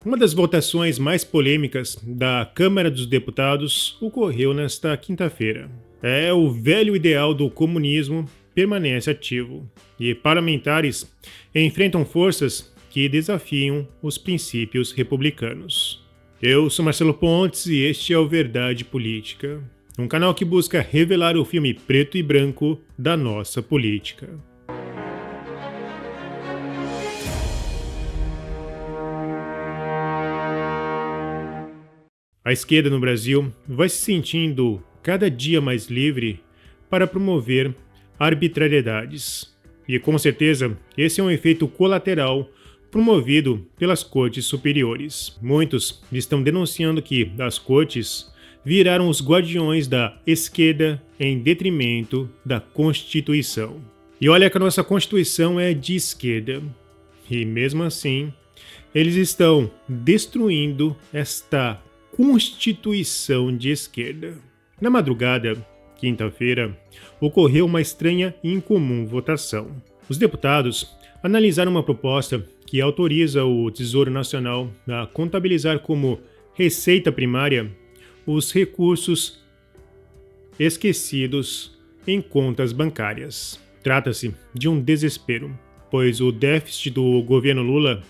Uma das votações mais polêmicas da Câmara dos Deputados ocorreu nesta quinta-feira. O velho ideal do comunismo permanece ativo e parlamentares enfrentam forças que desafiam os princípios republicanos. Eu sou Marcelo Pontes e este é o Verdade Política, um canal que busca revelar o filme preto e branco da nossa política. A esquerda no Brasil vai se sentindo cada dia mais livre para promover arbitrariedades. E com certeza esse é um efeito colateral promovido pelas cortes superiores. Muitos estão denunciando que as cortes viraram os guardiões da esquerda em detrimento da Constituição. E olha que a nossa Constituição é de esquerda. E mesmo assim, eles estão destruindo esta Constituição de esquerda. Na madrugada, quinta-feira, ocorreu uma estranha e incomum votação. Os deputados analisaram uma proposta que autoriza o Tesouro Nacional a contabilizar como receita primária os recursos esquecidos em contas bancárias. Trata-se de um desespero, pois o déficit do governo Lula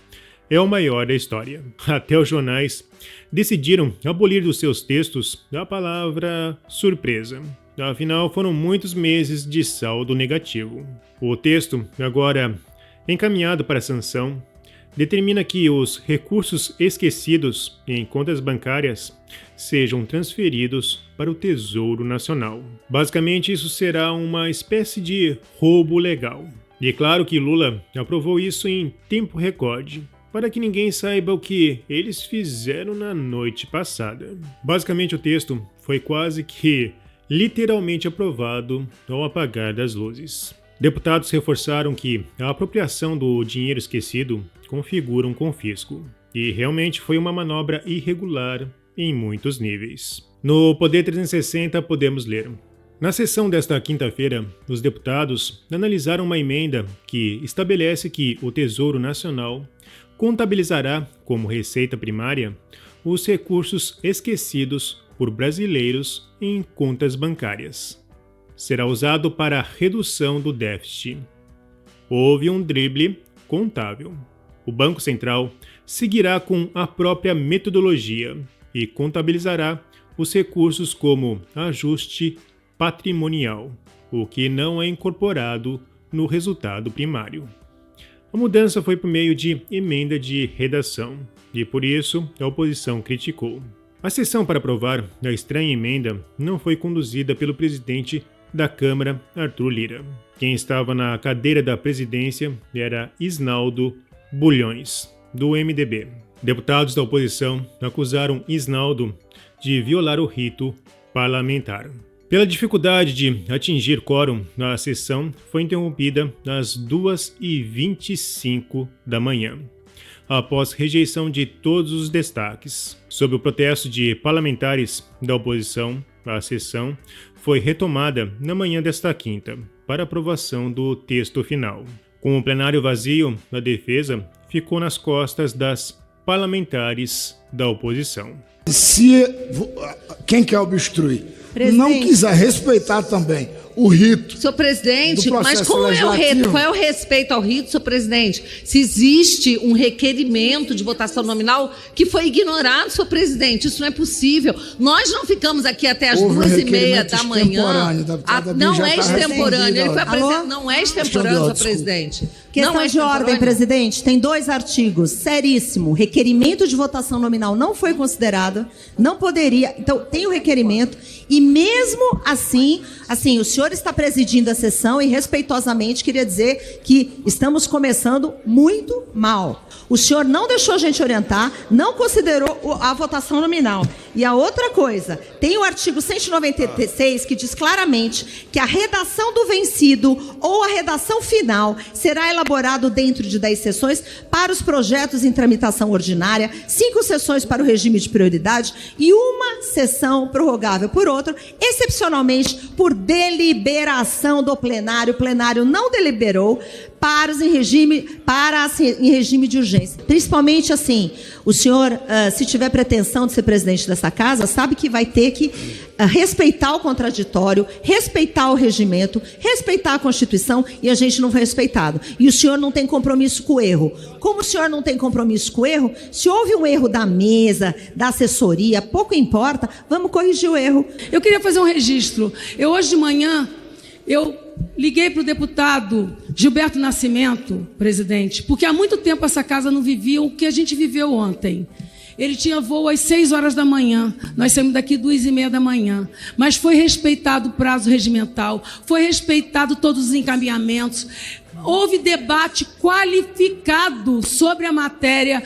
é o maior da história. Até os jornais decidiram abolir dos seus textos a palavra surpresa. Afinal, foram muitos meses de saldo negativo. O texto, agora encaminhado para sanção, determina que os recursos esquecidos em contas bancárias sejam transferidos para o Tesouro Nacional. Basicamente, isso será uma espécie de roubo legal. E é claro que Lula aprovou isso em tempo recorde, para que ninguém saiba o que eles fizeram na noite passada. Basicamente, o texto foi quase que literalmente aprovado ao apagar das luzes. Deputados reforçaram que a apropriação do dinheiro esquecido configura um confisco, e realmente foi uma manobra irregular em muitos níveis. No Poder 360 podemos ler: na sessão desta quinta-feira, os deputados analisaram uma emenda que estabelece que o Tesouro Nacional contabilizará como receita primária os recursos esquecidos por brasileiros em contas bancárias. Será usado para a redução do déficit. Houve um drible contábil. O Banco Central seguirá com a própria metodologia e contabilizará os recursos como ajuste patrimonial, o que não é incorporado no resultado primário. A mudança foi por meio de emenda de redação, e por isso a oposição criticou. A sessão para aprovar a estranha emenda não foi conduzida pelo presidente da Câmara, Arthur Lira. Quem estava na cadeira da presidência era Isnaldo Bulhões, do MDB. Deputados da oposição acusaram Isnaldo de violar o rito parlamentar. Pela dificuldade de atingir quórum, a sessão foi interrompida às 2h25 da manhã, após rejeição de todos os destaques. Sob o protesto de parlamentares da oposição, a sessão foi retomada na manhã desta quinta, para aprovação do texto final. Com o plenário vazio, a defesa ficou nas costas das parlamentares da oposição. Se quem quer obstruir não quiser respeitar também o rito. Senhor presidente, mas qual é o rito? Qual é o respeito ao rito, senhor presidente? Se existe um requerimento de votação nominal que foi ignorado, senhor presidente, isso não é possível. Nós não ficamos aqui até as 2h30 da manhã. Não é extemporâneo. Ele foi apresentado. Não é extemporâneo, senhor presidente. Questão de ordem, presidente. Tem 2 artigos. Seríssimo. Requerimento de votação nominal não foi considerado. Não poderia. Então, tem o requerimento. E mesmo assim, o senhor está presidindo a sessão e respeitosamente queria dizer que estamos começando muito mal. O senhor não deixou a gente orientar, não considerou a votação nominal. E a outra coisa, tem o artigo 196 que diz claramente que a redação do vencido ou a redação final será elaborado dentro de 10 sessões para os projetos em tramitação ordinária, 5 sessões para o regime de prioridade e 1 sessão prorrogável por outro, excepcionalmente por deliberação do plenário. O plenário não deliberou, em regime de urgência. Principalmente assim, o senhor, se tiver pretensão de ser presidente dessa casa, sabe que vai ter que respeitar o contraditório, respeitar o regimento, respeitar a Constituição, e a gente não foi respeitado. E o senhor não tem compromisso com o erro. Como o senhor não tem compromisso com o erro, se houve um erro da mesa, da assessoria, pouco importa, vamos corrigir o erro. Eu queria fazer um registro. Hoje de manhã, eu liguei para o deputado Gilberto Nascimento, presidente, porque há muito tempo essa casa não vivia o que a gente viveu ontem. Ele tinha voo às 6 horas da manhã, nós saímos daqui 2h30 da manhã, mas foi respeitado o prazo regimental, foi respeitado todos os encaminhamentos, houve debate qualificado sobre a matéria,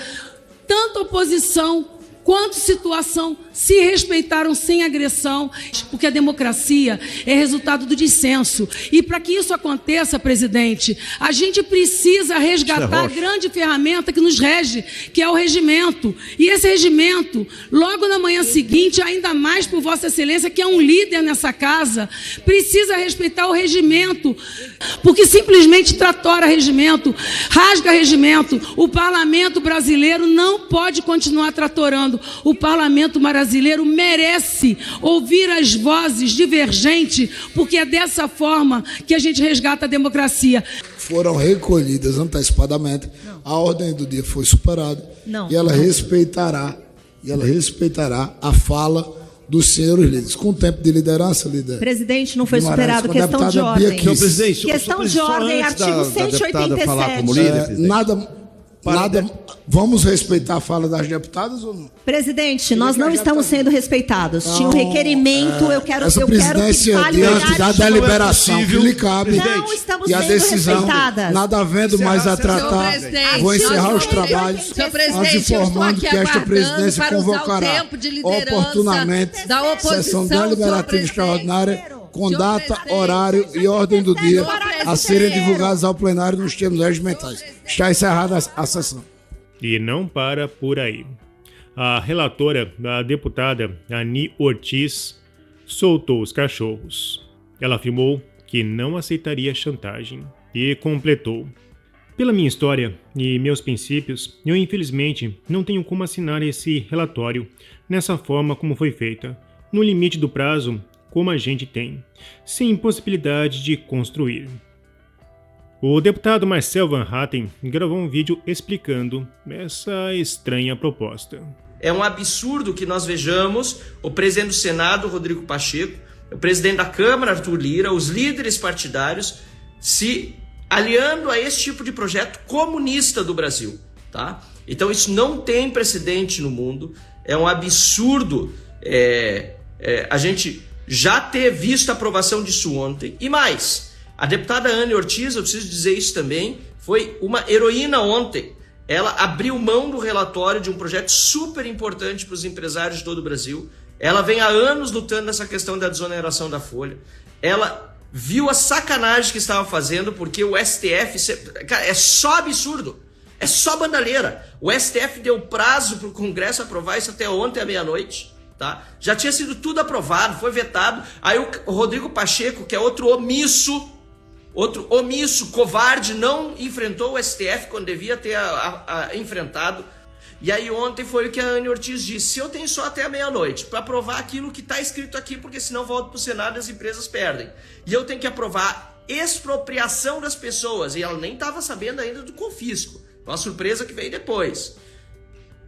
tanto oposição quanto situação se respeitaram sem agressão, porque a democracia é resultado do dissenso. E para que isso aconteça, presidente, a gente precisa resgatar a grande ferramenta que nos rege, que é o regimento. E esse regimento, logo na manhã seguinte, ainda mais por Vossa Excelência, que é um líder nessa casa, precisa respeitar o regimento, porque simplesmente tratora regimento, rasga regimento. O parlamento brasileiro não pode continuar tratorando. O parlamento brasileiro merece ouvir as vozes divergentes, porque é dessa forma que a gente resgata a democracia. Foram recolhidas antecipadamente, a ordem do dia foi superada, e ela respeitará a fala dos senhores líderes. Com tempo de liderança, líder. Presidente, não foi superado, questão de ordem. Não, presidente, questão de ordem, artigo 187. Vamos respeitar a fala das deputadas ou não? Presidente, nós não estamos sendo respeitados. Tinha um requerimento, eu quero essa que presidência fale diante da deliberação que lhe cabe. Não estamos e a sendo decisão, respeitadas. nada havendo mais a tratar, vou encerrar os trabalhos, mas informando que esta presidência convocará oportunamente sessão deliberativa extraordinária com data, horário e ordem do dia a serem divulgados ao plenário nos termos regimentais. Está encerrada a sessão. E não para por aí. A relatora, a deputada Ani Ortiz, soltou os cachorros. Ela afirmou que não aceitaria chantagem e completou: pela minha história e meus princípios, eu infelizmente não tenho como assinar esse relatório nessa forma como foi feita, no limite do prazo como a gente tem, sem possibilidade de construir. O deputado Marcel Van Hatten gravou um vídeo explicando essa estranha proposta. É um absurdo que nós vejamos o presidente do Senado, Rodrigo Pacheco, o presidente da Câmara, Arthur Lira, os líderes partidários se aliando a esse tipo de projeto comunista do Brasil, tá? Então isso não tem precedente no mundo, é um absurdo a gente já ter visto a aprovação disso ontem. E mais, a deputada Ani Ortiz, eu preciso dizer isso também, foi uma heroína ontem. Ela abriu mão do relatório de um projeto super importante para os empresários de todo o Brasil. Ela vem há anos lutando nessa questão da desoneração da folha. Ela viu a sacanagem que estava fazendo, porque o STF... Cara, é só absurdo. É só bandalheira. O STF deu prazo para o Congresso aprovar isso até ontem à meia-noite. Tá? Já tinha sido tudo aprovado, foi vetado. Aí o Rodrigo Pacheco, que é outro omisso, covarde, não enfrentou o STF quando devia ter enfrentado. E aí ontem foi o que a Ani Ortiz disse: eu tenho só até a meia-noite para aprovar aquilo que está escrito aqui, porque senão volto para o Senado e as empresas perdem. E eu tenho que aprovar expropriação das pessoas. E ela nem estava sabendo ainda do confisco. Uma surpresa que veio depois.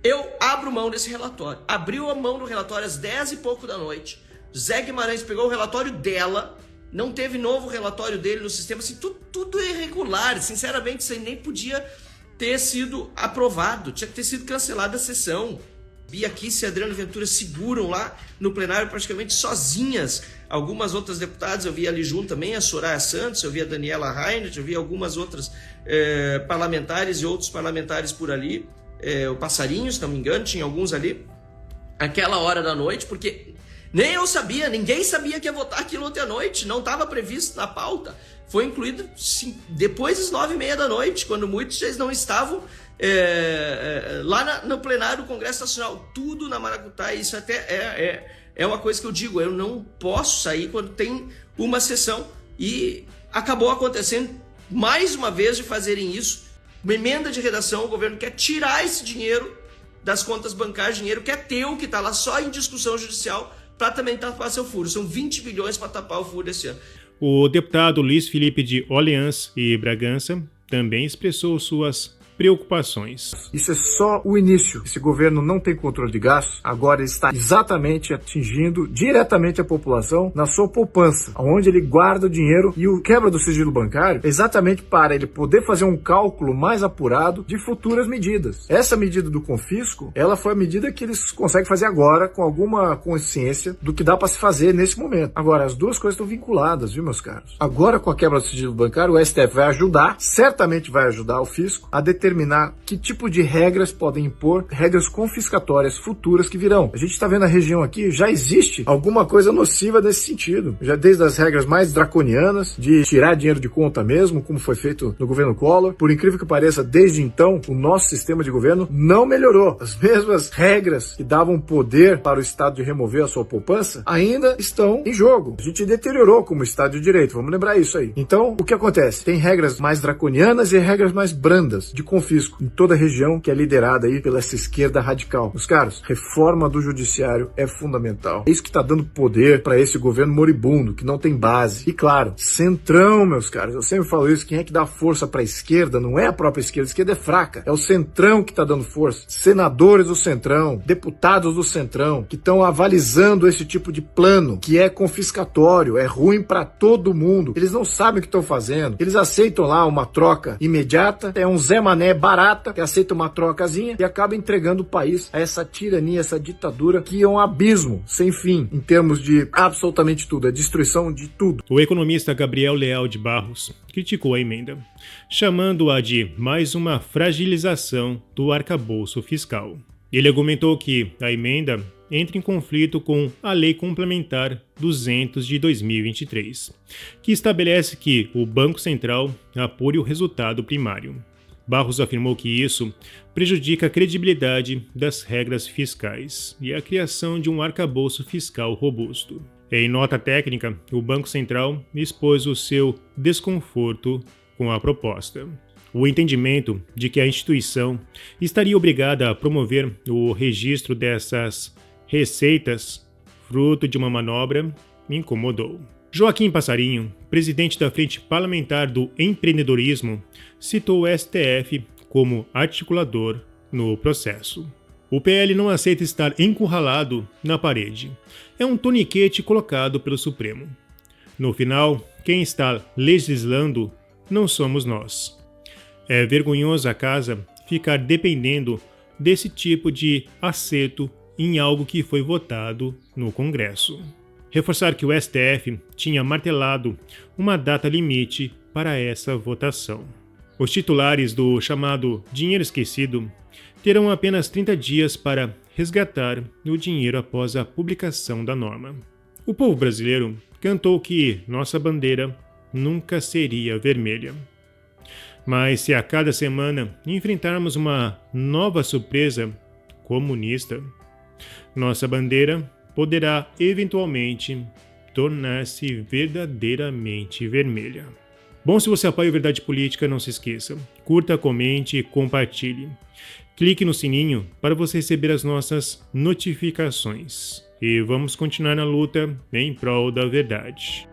Eu abro mão desse relatório. Abriu a mão do relatório às 10 e pouco da noite. Zé Guimarães pegou o relatório dela. Não teve novo relatório dele no sistema. Assim, tudo irregular. Sinceramente, isso aí nem podia ter sido aprovado. Tinha que ter sido cancelada a sessão. Bia Kicis e Adriano Ventura seguram lá no plenário praticamente sozinhas. Algumas outras deputadas, eu vi ali junto também, a Soraya Santos, eu vi a Daniela Reinhardt, eu vi algumas outras parlamentares e outros parlamentares por ali. O Passarinho, se não me engano, tinha alguns ali, aquela hora da noite, porque nem eu sabia, ninguém sabia que ia votar aquilo ontem à noite, não estava previsto na pauta, foi incluído sim, depois das 9h30 da noite, quando muitos já não estavam lá no plenário do Congresso Nacional, tudo na maracutaia. Isso até é uma coisa que eu digo, eu não posso sair quando tem uma sessão, e acabou acontecendo mais uma vez, de fazerem isso. Uma emenda de redação, o governo quer tirar esse dinheiro das contas bancárias, dinheiro que é teu, que está lá só em discussão judicial, para também tapar seu furo. São 20 bilhões para tapar o furo desse ano. O deputado Luiz Felipe de Orleans e Bragança também expressou suas preocupações. Isso é só o início. Esse governo não tem controle de gastos, agora ele está exatamente atingindo diretamente a população na sua poupança, onde ele guarda o dinheiro, e o quebra do sigilo bancário é exatamente para ele poder fazer um cálculo mais apurado de futuras medidas. Essa medida do confisco, ela foi a medida que eles conseguem fazer agora com alguma consciência do que dá para se fazer nesse momento. Agora, as duas coisas estão vinculadas, viu, meus caros? Agora, com a quebra do sigilo bancário, o STF vai ajudar, certamente vai ajudar o fisco a determinar que tipo de regras podem impor, regras confiscatórias futuras que virão. A gente está vendo a região aqui, já existe alguma coisa nociva nesse sentido. Já desde as regras mais draconianas, de tirar dinheiro de conta mesmo, como foi feito no governo Collor. Por incrível que pareça, desde então, o nosso sistema de governo não melhorou. As mesmas regras que davam poder para o Estado de remover a sua poupança ainda estão em jogo. A gente deteriorou como Estado de Direito, vamos lembrar isso aí. Então, o que acontece? Tem regras mais draconianas e regras mais brandas de confisco em toda a região, que é liderada aí pela essa esquerda radical. Meus caros, reforma do judiciário é fundamental. É isso que está dando poder para esse governo moribundo, que não tem base. E claro, centrão, meus caros. Eu sempre falo isso, quem é que dá força para a esquerda não é a própria esquerda. A esquerda é fraca. É o centrão que está dando força. Senadores do centrão, deputados do centrão, que estão avalizando esse tipo de plano, que é confiscatório, é ruim para todo mundo. Eles não sabem o que estão fazendo. Eles aceitam lá uma troca imediata, é um Zé Mané barata, que aceita uma trocazinha e acaba entregando o país a essa tirania, essa ditadura, que é um abismo sem fim, em termos de absolutamente tudo, a destruição de tudo. O economista Gabriel Leal de Barros criticou a emenda, chamando-a de mais uma fragilização do arcabouço fiscal. Ele argumentou que a emenda entra em conflito com a Lei Complementar 200 de 2023, que estabelece que o Banco Central apure o resultado primário. Barros afirmou que isso prejudica a credibilidade das regras fiscais e a criação de um arcabouço fiscal robusto. Em nota técnica, o Banco Central expôs o seu desconforto com a proposta. O entendimento de que a instituição estaria obrigada a promover o registro dessas receitas, fruto de uma manobra, me incomodou. Joaquim Passarinho, presidente da Frente Parlamentar do Empreendedorismo, citou o STF como articulador no processo. O PL não aceita estar encurralado na parede. É um toniquete colocado pelo Supremo. No final, quem está legislando não somos nós. É vergonhoso a casa ficar dependendo desse tipo de acerto em algo que foi votado no Congresso. Reforçar que o STF tinha martelado uma data limite para essa votação. Os titulares do chamado dinheiro esquecido terão apenas 30 dias para resgatar o dinheiro após a publicação da norma. O povo brasileiro cantou que nossa bandeira nunca seria vermelha. Mas se a cada semana enfrentarmos uma nova surpresa comunista, nossa bandeira poderá eventualmente tornar-se verdadeiramente vermelha. Bom, se você apoia a Verdade Política, não se esqueça. Curta, comente e compartilhe. Clique no sininho para você receber as nossas notificações. E vamos continuar na luta em prol da verdade.